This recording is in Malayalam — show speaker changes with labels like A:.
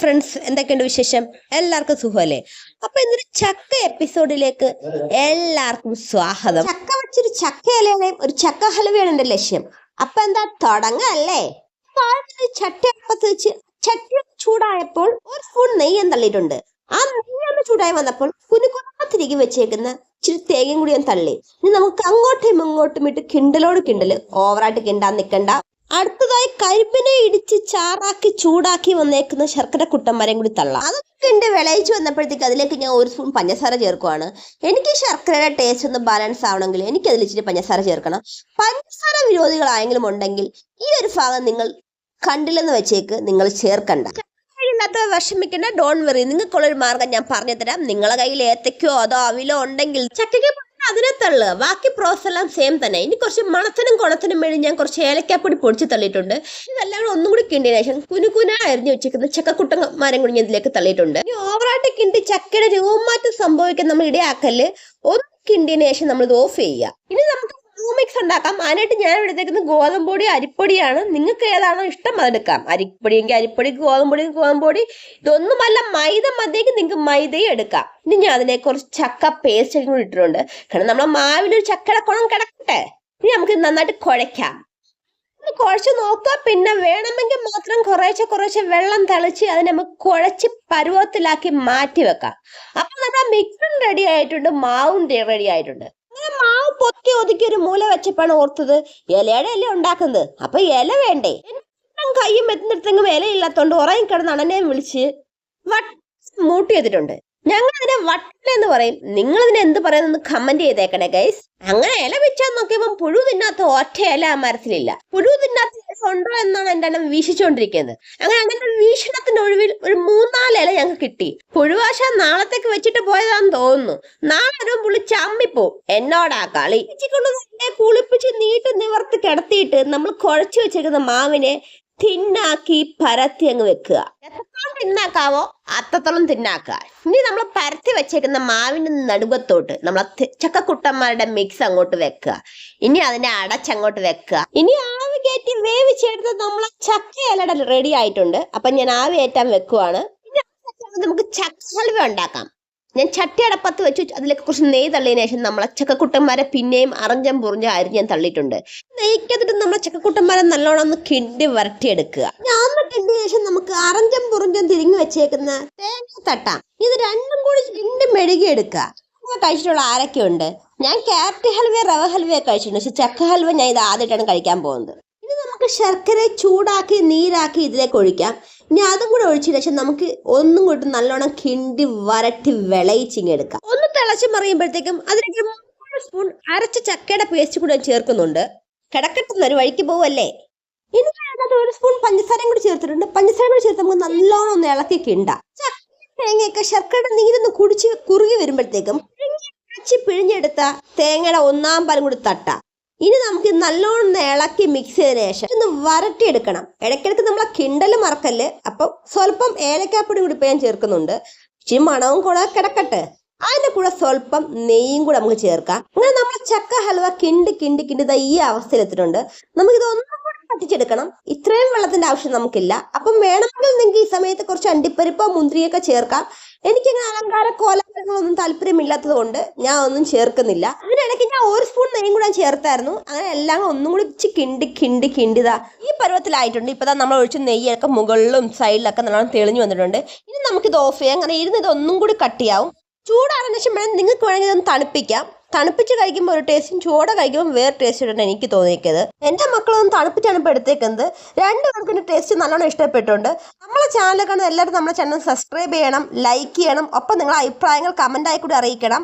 A: ഫ്രണ്ട്സ്, എന്തൊക്കെയുണ്ട് വിശേഷം? എല്ലാവർക്കും സുഖമല്ലേ? അപ്പൊ ഇന്നൊരു ചക്ക എപ്പിസോഡിലേക്ക് എല്ലാവർക്കും സ്വാഗതം. ചക്ക വെച്ചൊരു ചക്ക ഇലയുടെയും ഒരു ചക്ക ഹലുവയാണ് എന്റെ ലക്ഷ്യം. അപ്പൊ എന്താ തുടങ്ങല്ലേ? ചട്ടി അടുപ്പത്ത് വെച്ച് ചട്ടി ചൂടായപ്പോൾ ഒരു സ്പൂൺ നെയ്യം തള്ളിയിട്ടുണ്ട്. ആ നെയ്യൊന്ന് ചൂടായി വന്നപ്പോൾ തിരികെ വെച്ചേക്കുന്ന ഇച്ചിരി തേങ്ങയും കൂടി ഞാൻ തള്ളി. ഇനി നമുക്ക് അങ്ങോട്ടും ഇങ്ങോട്ടും ഇട്ട് കിണ്ടലോട് കിണ്ടല്, ഓവറായിട്ട് കിണ്ടാൻ നിൽക്കണ്ട. അടുത്തതായി കരിമ്പിനെ ഇടിച്ച് ചാറാക്കി ചൂടാക്കി വന്നേക്കുന്ന ശർക്കര കുട്ടന്മാരെയും കൂടി തള്ളാം. അതൊക്കെ എന്റെ വിളയിച്ചു വന്നപ്പോഴത്തേക്ക് അതിലേക്ക് ഞാൻ ഒരു സ്പൂൺ പഞ്ചസാര ചേർക്കുവാണ്. എനിക്ക് ശർക്കരയുടെ ടേസ്റ്റ് ഒന്ന് ബാലൻസ് ആവണമെങ്കിൽ എനിക്ക് അതിൽ ഇച്ചിരി പഞ്ചസാര ചേർക്കണം. പഞ്ചസാര വിരോധികളായെങ്കിലും ഉണ്ടെങ്കിൽ ഈ ഒരു ഭാഗം നിങ്ങൾ കണ്ടില്ലെന്ന് വെച്ചേക്ക്, നിങ്ങൾ ചേർക്കണ്ട. ഇല്ലാത്ത വിഷമിക്കണ്ട, ഡോൺ വെറി. നിങ്ങൾക്കുള്ളൊരു മാർഗം ഞാൻ പറഞ്ഞു തരാം. നിങ്ങളെ കയ്യിൽ ഏത്തക്കോ അതോ അവിലോ ഉണ്ടെങ്കിൽ ചക്കയ്ക്ക് അതിനെ തള്ളു. ബാക്കി പ്രോസസ് എല്ലാം സെയിം തന്നെ. ഇനി കുറച്ച് മണത്തിനും കുണത്തിനും വേണ്ടി ഞാൻ കുറച്ച് ഏലക്കാപ്പൊടി പൊടിച്ച് തള്ളിയിട്ടുണ്ട്. ഇതെല്ലാം ഒന്നും കൂടി കിണ്ടിയ ശേഷം കുനുകുന അരിഞ്ഞു വെച്ചിരിക്കുന്ന ചക്കക്കുട്ടന്മാരും കൂടി ഞാൻ ഇതിലേക്ക് തള്ളിയിട്ടുണ്ട്. ഇനി ഓവറായിട്ട് കിണ്ടി ചക്കയുടെ രൂപമാറ്റം സംഭവിക്കാൻ നമ്മൾ ഇടയാക്കല്. ഒന്ന് കിണ്ടിയതിനു ശേഷം നമ്മൾ ഇത് ഓഫ് ചെയ്യുക. ഇനി നമുക്ക് മിക്സ് ഉണ്ടാക്കാം. അതിനായിട്ട് ഞാൻ എടുത്തേക്കുന്ന ഗോതമ്പൊടി, അരിപ്പൊടിയാണ്. നിങ്ങൾക്ക് ഏതാണോ ഇഷ്ടം അതെടുക്കാം. അരിപ്പൊടിയെങ്കിൽ അരിപ്പൊടി, ഗോതമ്പൊടി. ഇതൊന്നുമല്ല മൈദ മതിയെങ്കിൽ നിങ്ങൾക്ക് മൈദയും എടുക്കാം. ഇനി ഞാൻ അതിലേക്ക് കുറച്ച് ചക്ക പേസ്റ്റ് കൂടി ഇട്ടിട്ടുണ്ട്. കാരണം നമ്മളെ മാവിലൊരു ചക്കയുടെ കുണം കിടക്കട്ടെ. ഇനി നമുക്ക് നന്നായിട്ട് കുഴയ്ക്കാം. കുഴച്ച് നോക്കുക. പിന്നെ വേണമെങ്കിൽ മാത്രം കുറേശ്ശെ വെള്ളം തളിച്ച് അതിനെ നമുക്ക് കുഴച്ച് പരുവത്തിലാക്കി മാറ്റി വെക്കാം. അപ്പൊ നമ്മുടെ മിക്സും റെഡി ആയിട്ടുണ്ട്, മാവും റെഡി ആയിട്ടുണ്ട്. മാവ് പൊത്തി ഒതുക്കി ഒരു മൂല വെച്ചപ്പോഴാണ് ഓർത്തത് ഇലയുടെ ഇല ഉണ്ടാക്കുന്നത്. അപ്പൊ ഇല വേണ്ടേ? കയ്യും എത്തുന്നിടത്തെങ്കിലും ഇല ഇല്ലാത്തോണ്ട് ഉറങ്ങിക്കിടന്ന് അണനെ വിളിച്ച് മൂട്ടി ചെയ്തിട്ടുണ്ട്. ഞങ്ങൾ ഇതിനെ വട്ട എന്ന് പറയും. നിങ്ങൾ ഇതിനെ എന്ത് പറയുന്നത് കമന്റ് ചെയ്തേക്കണേ ഗൈസ്. അങ്ങനെ ഇല വെച്ചാൽ നോക്കിയപ്പോൾ പുഴു തിന്നാത്ത ഒറ്റ ഇല ആ മരത്തിലില്ല. പുഴു തിന്നാത്ത ഉണ്ടോ എന്നാണ് എന്റെ അണ്ണൻ വീശിച്ചുകൊണ്ടിരിക്കുന്നത്. അങ്ങനെ വീക്ഷണത്തിന്റെ ഒഴിവിൽ ഒരു 3-4 ഇല ഞങ്ങൾക്ക് കിട്ടി. പുഴുവാശ നാളത്തേക്ക് വെച്ചിട്ട് പോയതാന്ന് തോന്നുന്നു. നാളെ ഒരു പുള്ളി ചമ്മിപ്പോ എന്നോടാ കളി. കൊണ്ട് കുളിപ്പിച്ച് നീട്ട് നിവർത്തി കിടത്തിയിട്ട് നമ്മൾ കുഴച്ചു വെച്ചേക്കുന്ന മാവിനെ തിന്നാക്കി പരത്തി അങ്ങ് വെക്കുക. എത്രത്തോളം തിന്നാക്കാവോ അത്രത്തോളം തിന്നാക്കുക. ഇനി നമ്മൾ പരത്തി വെച്ചേക്കുന്ന മാവിന്റെ നടുവത്തോട്ട് നമ്മളെ ചക്കക്കുട്ടന്മാരുടെ മിക്സ് അങ്ങോട്ട് വെക്കുക. ഇനി അതിനെ അടച്ചങ്ങോട്ട് വെക്കുക. ഇനി ആവി കയറ്റി വേവിച്ചെടുത്ത് നമ്മളെ ചക്ക ഇലയുടെ റെഡി ആയിട്ടുണ്ട്. അപ്പൊ ഞാൻ ആവി കയറ്റാൻ വെക്കുവാണ്. നമുക്ക് ചക്ക ഹൽവ ഉണ്ടാക്കാം. ഞാൻ ചട്ടി അടപ്പത്ത് വെച്ചു. അതിലേക്ക് കുറച്ച് നെയ്യ് തള്ളിയതിനു ശേഷം നമ്മളെ ചക്കക്കുട്ടന്മാരെ പിന്നെയും അറഞ്ചം പുറിഞ്ചം അരിഞ്ഞാൻ തള്ളിയിട്ടുണ്ട്. നെയ്ക്കത്തിട്ട് നമ്മളെ ചക്കക്കുട്ടന്മാരെ നല്ലോണം ഒന്ന് കിണ്ടി വരട്ടിയെടുക്കുക. ഞാൻ കിണ്ടിയ ശേഷം നമുക്ക് അറഞ്ചം പുറിഞ്ചം തിരിഞ്ഞു വെച്ചേക്കുന്ന തേങ്ങ തട്ടാം. ഇത് രണ്ടും കൂടി കിണ്ടി മെഴുകിയെടുക്കുക. കഴിച്ചിട്ടുള്ള ആരൊക്കെ ഉണ്ട്? ഞാൻ ക്യാരറ്റ് ഹൽവ, റവ ഹൽവ കഴിച്ചിട്ടുണ്ട്. പക്ഷെ ചക്ക ഹൽവ ഞാൻ ഇത് ആദ്യമായിട്ടാണ് കഴിക്കാൻ പോകുന്നത്. ഇനി നമുക്ക് ശർക്കര ചൂടാക്കി നീരാക്കി ഇതിലേക്ക് ഒഴിക്കാം. ഇനി അതും കൂടെ ഒഴിച്ചതിന് ശേഷം നമുക്ക് ഒന്നും കൂടി നല്ലോണം കിണ്ടി വരട്ടി വിളയിച്ചിങ്ങെടുക്കാം. ഒന്ന് തിളച്ച് മറിയുമ്പോഴത്തേക്കും അതിലേക്ക് 3 സ്പൂൺ അരച്ച ചക്കയുടെ പേസ്റ്റ് കൂടെ ചേർക്കുന്നുണ്ട്. കിടക്കട്ടുന്നൊരു വഴിക്ക് പോവല്ലേ. ഇനി അതിനകത്ത് 1 സ്പൂൺ പഞ്ചസാരയും കൂടി ചേർത്തിട്ടുണ്ട്. പഞ്ചസാര കൂടി ചേർത്ത് നമുക്ക് നല്ലോണം ഒന്ന് ഇളക്കി കിണ്ടാം. തേങ്ങയൊക്കെ ശർക്കരയുടെ നീരൊന്ന് കുടിച്ച് കുറുകി വരുമ്പോഴത്തേക്കും പിഴിഞ്ഞെടുത്ത തേങ്ങയുടെ 1/4 പാലും കൂടി തട്ടാം. ഇനി നമുക്ക് നല്ലോണം ഇളക്കി മിക്സ് ചെയ്തതിനു ശേഷം ഒന്ന് വരട്ടിയെടുക്കണം. ഇടയ്ക്കിടയ്ക്ക് നമ്മളെ കിണ്ടല് മറക്കല്ല്. അപ്പം സ്വല്പം ഏലക്കാപ്പൊടി കൂടി ഇപ്പൊ ഞാൻ ചേർക്കുന്നുണ്ട്. ഇച്ചിരി മണവും കൂടെ കിടക്കട്ടെ. അതിന്റെ കൂടെ സ്വല്പം നെയ്യും കൂടെ നമുക്ക് ചേർക്കാം. അങ്ങനെ നമ്മൾ ചക്ക ഹൽവ കിണ്ടി ഈ അവസ്ഥയിലെത്തിയിട്ടുണ്ട്. നമുക്ക് ഇതൊന്നും കൂടി പറ്റിച്ചെടുക്കണം. ഇത്രയും വെള്ളത്തിന്റെ ആവശ്യം നമുക്കില്ല. അപ്പം വേണമെങ്കിൽ നിങ്ങൾക്ക് ഈ സമയത്ത് കുറച്ച് അണ്ടിപ്പരിപ്പോ മുന്തിരിയൊക്കെ ചേർക്കാം. എനിക്കിങ്ങനെ അലങ്കാര കോലാഹലങ്ങളൊന്നും താല്പര്യമില്ലാത്തത് കൊണ്ട് ഞാൻ ഒന്നും ചേർക്കുന്നില്ല. അതിനിടയ്ക്ക് ഞാൻ 1 സ്പൂൺ നെയ്യും കൂടെ ചേർത്തായിരുന്നു. അങ്ങനെ എല്ലാം ഒന്നും കൂടി കിണ്ടിതാ ഈ പരുവത്തിലായിട്ടുണ്ട്. ഇപ്പൊ നമ്മൾ ഒഴിച്ച നെയ്യൊക്കെ മുകളിലും സൈഡിലൊക്കെ നല്ലോണം തെളിഞ്ഞു വന്നിട്ടുണ്ട്. ഇനി നമുക്കിത് ഓഫ് ചെയ്യാം. അങ്ങനെ ഇരുന്ന് ഇതൊന്നും കൂടി കട്ടിയാവും. ചൂടാറിന് ശേഷം വേണം നിങ്ങൾക്ക് വേണമെങ്കിൽ ഇതൊന്ന് തണുപ്പിക്കാം. തണുപ്പിച്ച് കഴിക്കുമ്പോൾ ഒരു ടേസ്റ്റും ചൂടെ കഴിക്കുമ്പോൾ വേറെ ടേസ്റ്റ് ഇട്ടാണ് എനിക്ക് തോന്നിയിരിക്കുന്നത്. എൻ്റെ മക്കളൊന്നും തണുപ്പിച്ചാണ് ഇപ്പോൾ എടുത്തേക്കുന്നത്. 2 പേർക്കും ടേസ്റ്റ് നല്ലോണം ഇഷ്ടപ്പെട്ടുണ്ട്. നമ്മളെ ചാനൽ കാണുന്ന എല്ലാവരും നമ്മുടെ ചാനൽ സബ്സ്ക്രൈബ് ചെയ്യണം, ലൈക്ക് ചെയ്യണം. ഒപ്പം നിങ്ങളുടെ അഭിപ്രായങ്ങൾ കമൻ്റായി കൂടി അറിയിക്കണം.